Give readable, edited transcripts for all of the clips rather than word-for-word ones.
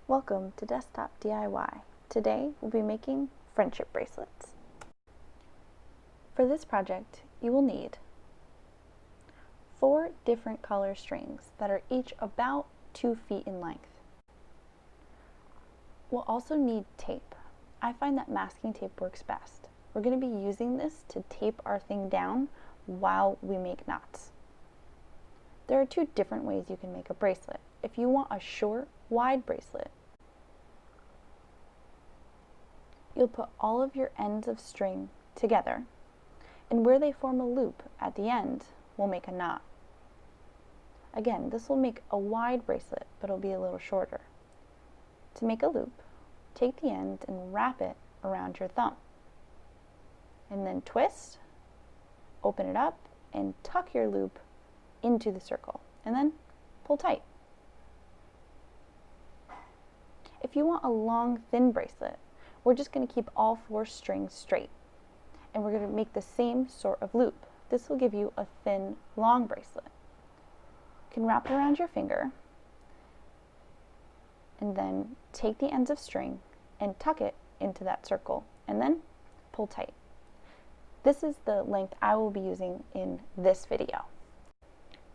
Welcome to Desktop DIY. Today we'll be making friendship bracelets. For this project you will need 4 different color strings that are each about 2 feet in length. We'll also need tape. I find that masking tape works best. We're going to be using this to tape our thing down while we make knots. There are 2 different ways you can make a bracelet. If you want a short, wide bracelet, you'll put all of your ends of string together, and where they form a loop at the end, we'll make a knot. Again, this will make a wide bracelet, but it'll be a little shorter. To make a loop, take the end and wrap it around your thumb, and then twist, open it up, and tuck your loop into the circle, and then pull tight. If you want a long, thin bracelet, we're just going to keep all 4 strings straight, and we're going to make the same sort of loop. This will give you a thin, long bracelet. You can wrap it around your finger, and then take the ends of string and tuck it into that circle, and then pull tight. This is the length I will be using in this video.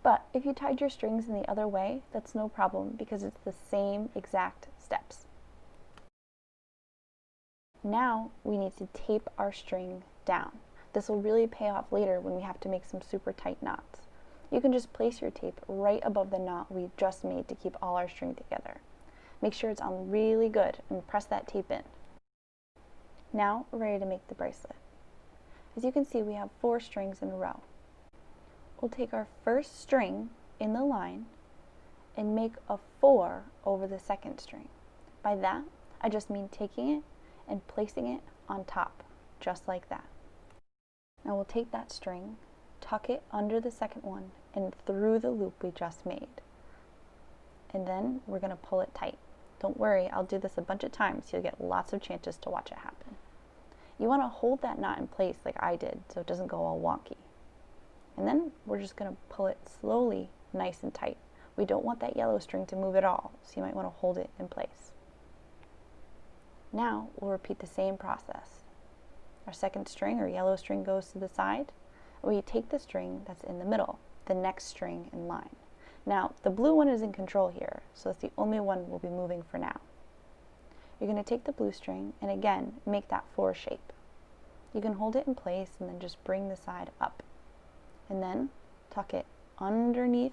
But if you tied your strings in the other way, that's no problem because it's the same exact steps. Now we need to tape our string down. This will really pay off later when we have to make some super tight knots. You can just place your tape right above the knot we just made to keep all our string together. Make sure it's on really good and press that tape in. Now we're ready to make the bracelet. As you can see, we have 4 strings in a row. We'll take our first string in the line and make a 4 over the second string. By that, I just mean taking it and placing it on top, just like that. Now we'll take that string, tuck it under the second one and through the loop we just made. And then we're going to pull it tight. Don't worry, I'll do this a bunch of times so you'll get lots of chances to watch it happen. You want to hold that knot in place like I did so it doesn't go all wonky. And then we're just going to pull it slowly, nice and tight. We don't want that yellow string to move at all, so you might want to hold it in place. Now we'll repeat the same process. Our second string or yellow string goes to the side. We take the string that's in the middle, the next string in line. Now the blue one is in control here, so it's the only one we'll be moving for now. You're going to take the blue string and again make that 4 shape. You can hold it in place and then just bring the side up. And then tuck it underneath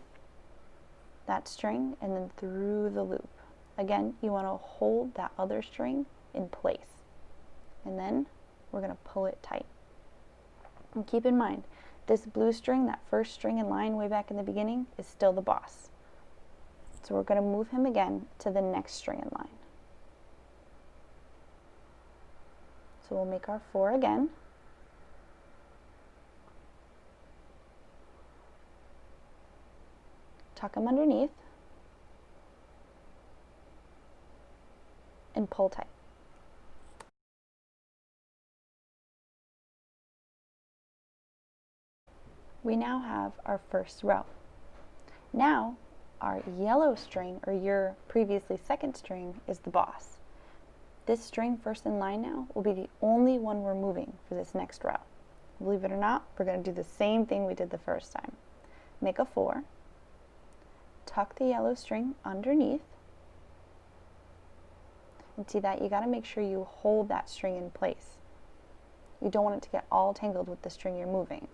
that string and then through the loop. Again, you want to hold that other string in place. And then we're going to pull it tight. And keep in mind, this blue string, that first string in line way back in the beginning, is still the boss. So we're going to move him again to the next string in line. So we'll make our 4 again. Tuck them underneath and pull tight. We now have our first row. Now our yellow string, or your previously second string, is the boss. This string first in line now will be the only one we're moving for this next row. Believe it or not, we're going to do the same thing we did the first time. Make a 4. Tuck the yellow string underneath, and see that you got to make sure you hold that string in place. You don't want it to get all tangled with the string you're moving.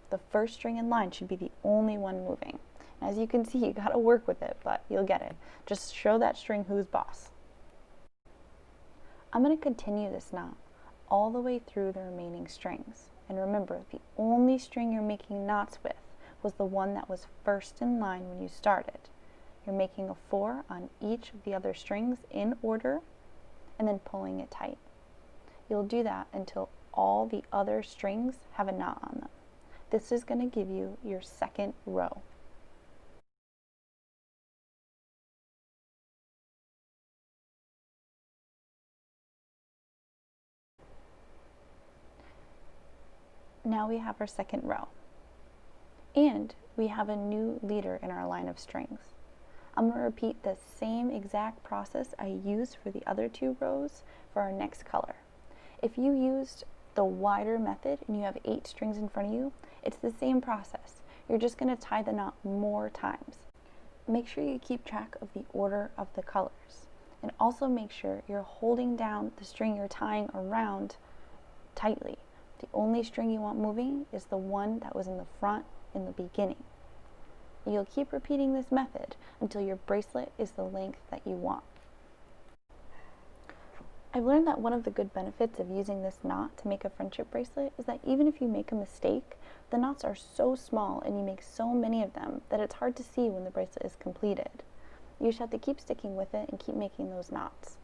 The first string in line should be the only one moving. As you can see, you got to work with it, but you'll get it. Just show that string who's boss. I'm going to continue this knot all the way through the remaining strings. And remember, the only string you're making knots with was the one that was first in line when you started. You're making a 4 on each of the other strings in order and then pulling it tight. You'll do that until all the other strings have a knot on them. This is going to give you your second row. Now we have our second row. And we have a new leader in our line of strings. I'm going to repeat the same exact process I used for the other 2 rows for our next color. If you used the wider method and you have 8 strings in front of you, it's the same process. You're just going to tie the knot more times. Make sure you keep track of the order of the colors, and also make sure you're holding down the string you're tying around tightly. The only string you want moving is the one that was in the front in the beginning. You'll keep repeating this method until your bracelet is the length that you want. I've learned that one of the good benefits of using this knot to make a friendship bracelet is that even if you make a mistake, the knots are so small and you make so many of them that it's hard to see when the bracelet is completed. You just have to keep sticking with it and keep making those knots.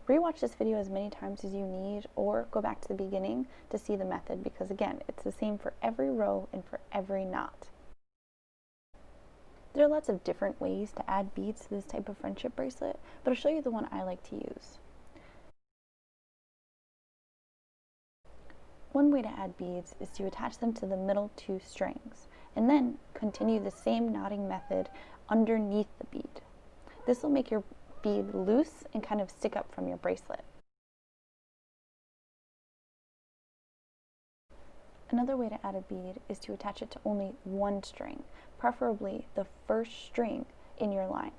Rewatch this video as many times as you need, or go back to the beginning to see the method, because again, it's the same for every row and for every knot. There are lots of different ways to add beads to this type of friendship bracelet, but I'll show you the one I like to use. One way to add beads is to attach them to the middle 2 strings, and then continue the same knotting method underneath the bead. This will make your bead loose and kind of stick up from your bracelet. Another way to add a bead is to attach it to only 1 string, preferably the first string in your line,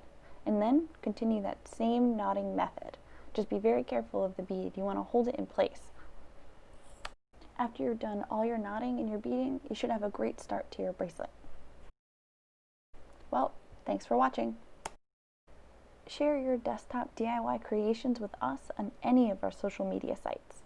and then continue that same knotting method. Just be very careful of the bead. You want to hold it in place. After you're done all your knotting and your beading, you should have a great start to your bracelet. Well, thanks for watching. Share your desktop DIY creations with us on any of our social media sites.